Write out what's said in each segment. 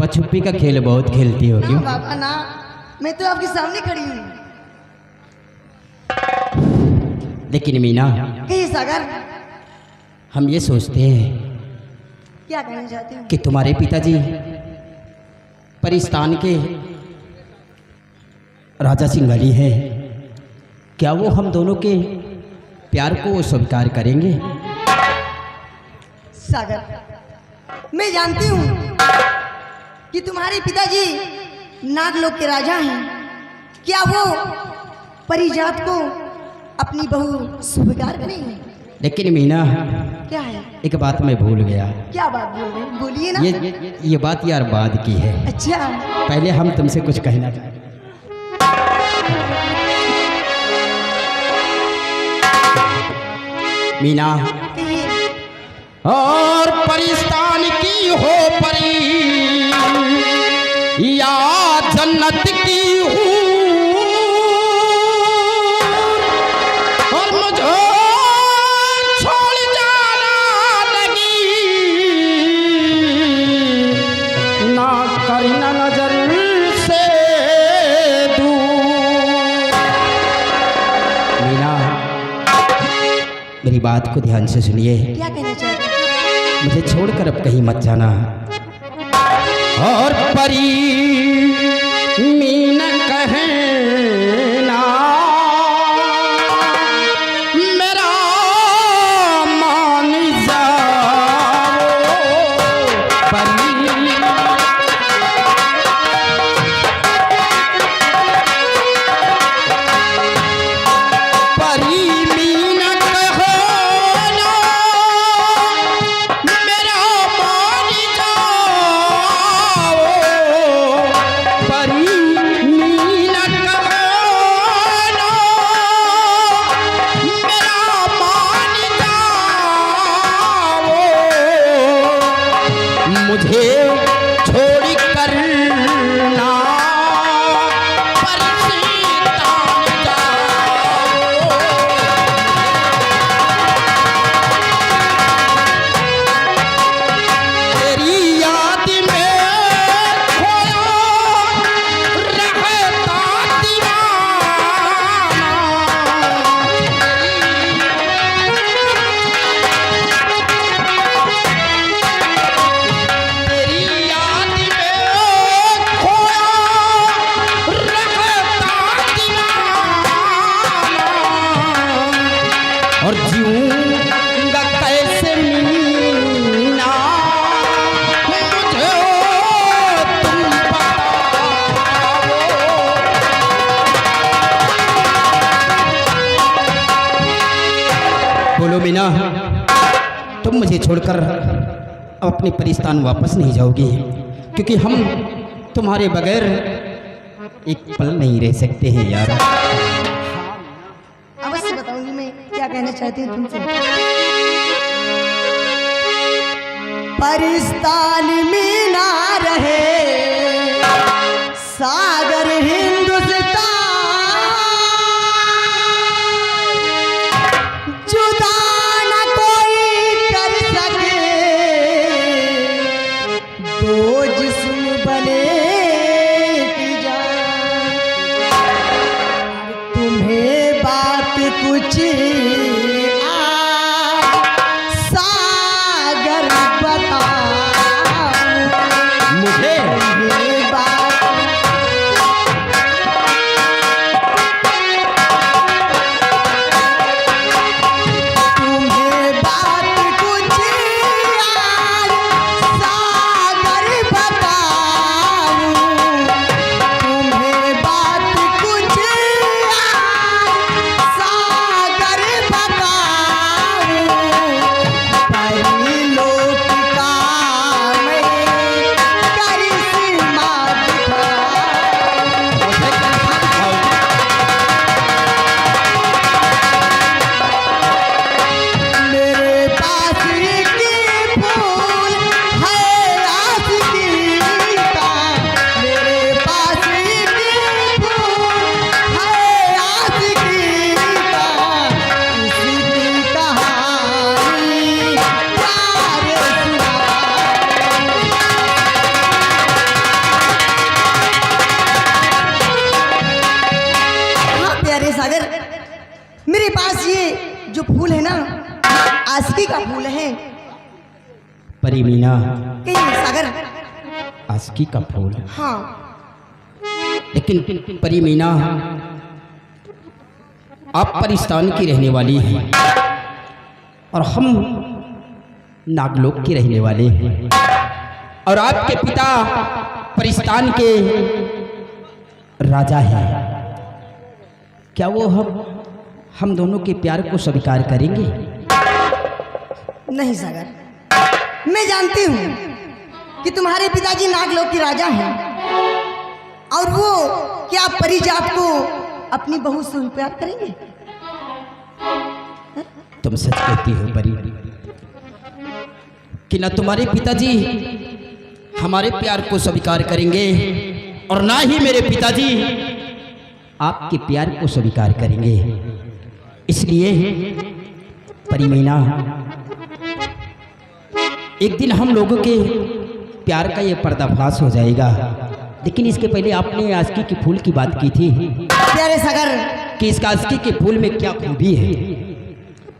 पछुप्पी का खेल बहुत खेलती हो क्यों? बाबा ना, मैं तो आपके सामने खड़ी हूँ। लेकिन मीना, कहिए सागर, हम ये सोचते हैं क्या कहना चाहते हो? कि तुम्हारे पिताजी परिस्तान के राजा सिंघाली हैं, क्या वो हम दोनों के प्यार को स्वीकार करेंगे? सागर, मैं जानती हूँ कि तुम्हारे पिताजी नागलोक के राजा हैं। क्या वो परिजात को अपनी बहू स्वीकार करेंगे? लेकिन मीना, क्या है? एक बात मैं भूल गया। क्या बात बोल रहे हैं? बोलिए ना। ये बात यार बाद की है। अच्छा, पहले हम तुमसे कुछ कहना चाहते हैं। मीना, और परिस्तान की हो परी या जन्नत की हूँ, और मुझे छोड़ जाना लगी, ना करना नजर से दूर। मीना, मेरी बात को ध्यान से सुनिए। क्या कहना चाहते हैं? मुझे छोड़कर अब कहीं मत जाना। और परी मीन कहना मेरा मान जाओ, परी परी मीन कहना मेरा मान जाओ, परी मीन कहना मेरा मान जाओ, मुझे छोड़ कर ना परिस्तान जाओ। तेरी याद में खोया रहता दीवाना, तेरी याद में खोया रहता दीवाना, और जीऊंगा कैसे मीना, मुझे तुम बताओ। बोलो मीना, तुम मुझे छोड़कर अब अपने परिस्तान वापस नहीं जाओगी, क्योंकि हम तुम्हारे बगैर एक पल नहीं रह सकते हैं यार। अवश्य बताऊंगी मैं क्या कहना चाहती हूँ तुमसे। परिस्तान में ना रहे सागर हिंदुस्तान, जुदा न कोई कर सके, दो जिस्म बने की जान। तुम्हें बात कुछ सागर बताओ, मुझे आशिकी का फूल है परी मीना, कहीं सागर। आशिकी का फूल। हाँ, लेकिन परी मीना, आप परिस्तान की रहने वाली हैं और हम नागलोक के रहने वाले हैं, और आपके पिता परिस्तान के राजा हैं। क्या वो हम दोनों के प्यार को स्वीकार करेंगे? नहीं सागर, मैं जानती हूँ कि तुम्हारे पिताजी नागलोक के राजा हैं और वो क्या परिजात को अपनी बहू से प्यार करेंगे? तुम सच कहती हो परी कि ना तुम्हारे पिताजी हमारे प्यार को स्वीकार करेंगे और ना ही मेरे पिताजी आपके प्यार को स्वीकार करेंगे। इसलिए परी मीना, एक दिन हम लोगों के प्यार का ये पर्दाफाश हो जाएगा, लेकिन इसके पहले आपने आशिकी के फूल की बात की थी प्यारे सागर कि इस आशिकी के फूल में क्या खूबी है।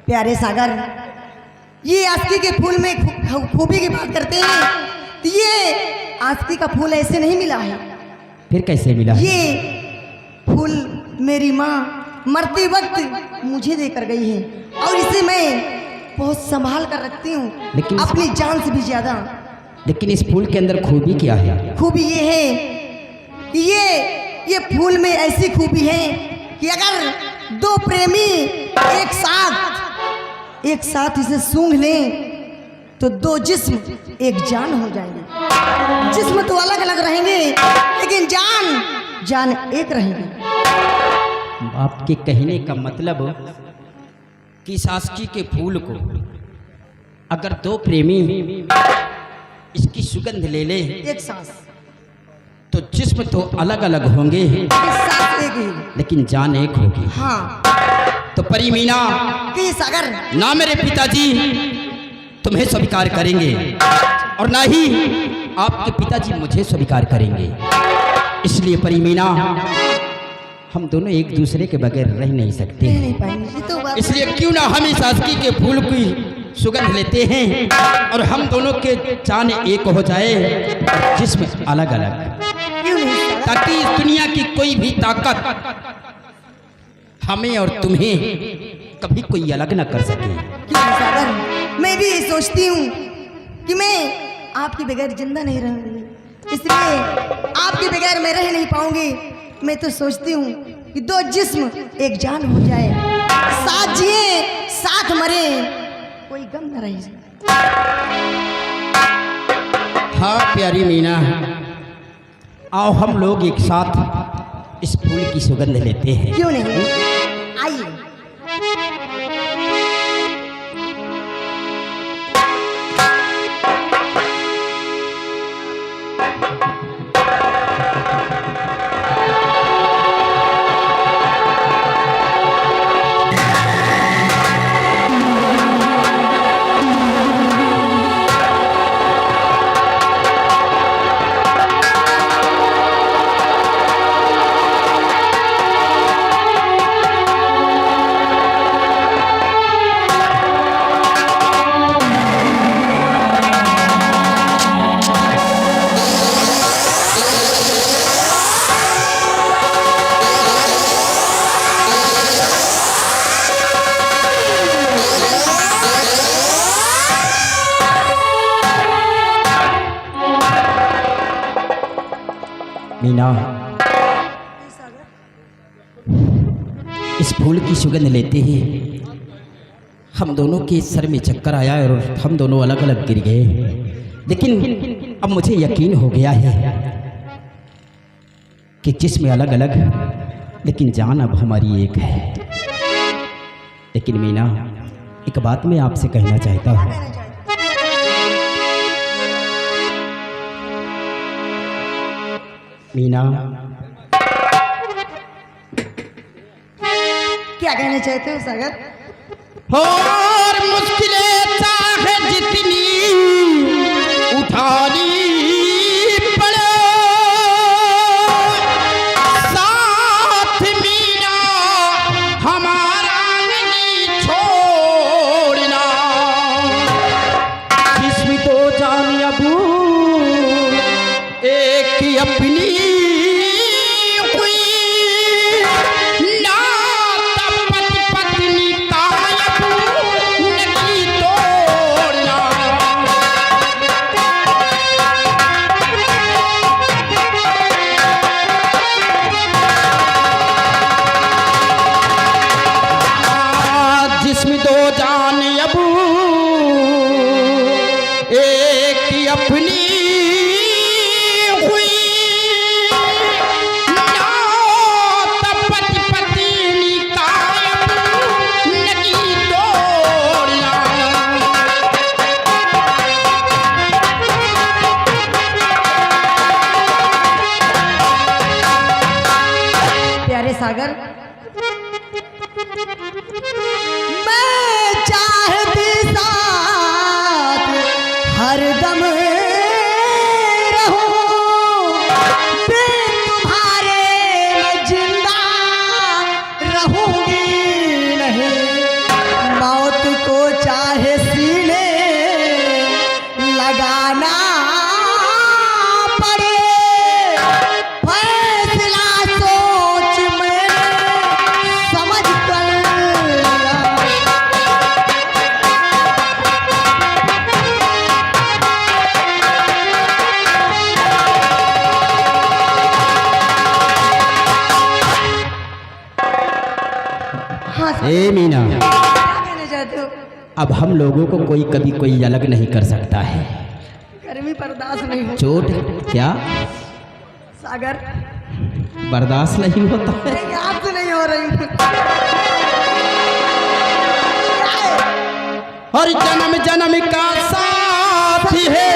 प्यारे सागर, ये आशिकी के फूल में खूबी की बात करते हैं तो ये आशिकी का फूल ऐसे नहीं मिला है। फिर कैसे मिला? ये फूल मेरी माँ मरते वक्त मुझे देकर गई है और इसे मैं बहुत संभाल कर रखती हूँ, लेकिन अपनी जान से भी ज्यादा। लेकिन इस फूल के अंदर खूबी क्या है? खूबी ये है कि ये फूल में ऐसी खूबी है कि अगर दो प्रेमी एक साथ इसे सूंघ लें तो दो जिस्म एक जान हो जाएंगे। जिस्म तो अलग अलग रहेंगे लेकिन जान एक रहेगी। आपके कहने का मतलब कि इस आशिकी के फूल को अगर दो प्रेमी इसकी सुगंध ले ले एक सांस, तो जिस्म तो अलग अलग होंगे सांस एक ही, लेकिन जान एक होगी। हाँ, तो परी मीना, कि सागर ना मेरे पिताजी तुम्हें स्वीकार करेंगे और ना ही आपके पिताजी मुझे स्वीकार करेंगे। इसलिए परी मीना, हम दोनों एक दूसरे के बगैर रह नहीं सकते। नहीं पाएंगे, ये तो बात। इसलिए क्यों ना हम इस आशिकी के फूल की सुगंध लेते हैं और हम दोनों के जान एक हो जाए, जिस्म अलग अलग, क्यों नहीं सागर? ताकि इस दुनिया की कोई भी ताकत हमें और तुम्हें कभी कोई अलग ना कर सके। क्यों नहीं सागर? मैं भी सोचती हूँ कि मैं आपके बगैर जिंदा नहीं रहूंगी, इसलिए आपके बगैर मैं रह नहीं पाऊंगी। मैं तो सोचती हूँ कि दो जिस्म एक जान हो जाए, साथ जिए साथ मरे, कोई गम न रहे। हाँ प्यारी मीना, आओ हम लोग एक साथ इस फूल की सुगंध लेते हैं। क्यों नहीं, आइए। मीना, इस फूल की सुगंध लेते ही हम दोनों के सर में चक्कर आया और हम दोनों अलग अलग गिर गए। लेकिन अब मुझे यकीन हो गया है कि जिस्म अलग अलग लेकिन जान अब हमारी एक है। लेकिन मीना, एक बात मैं आपसे कहना चाहता हूँ। मीना, क्या कहना चाहते हो सागर? और मुश्किलें चाहे जितनी उठानी पड़े, साथ मीना हमारा नहीं छोड़ना। जान अब एक अपनी हुई ना तपति पत्नी का नहीं तोड़ना। प्यारे सागर, मैं चाहती साथ हरदम रहूं, बिन तुम्हारे मैं जिंदा रहूंगी नहीं। मौत को चाहे सीने लगाना पड़े, फैसला सोच मैंने समझ कर लिया। हाँ सर, ए मीना, क्या कहना चाहते हो? अब हम लोगों को कोई कभी कोई अलग नहीं कर सकता है। गर्मी बर्दाश्त नहीं हो। चोट क्या सागर, बर्दाश्त नहीं होता है? नहीं, आपसे नहीं हो रही हूँ। क्या है? और जन्म जन्म का साथी है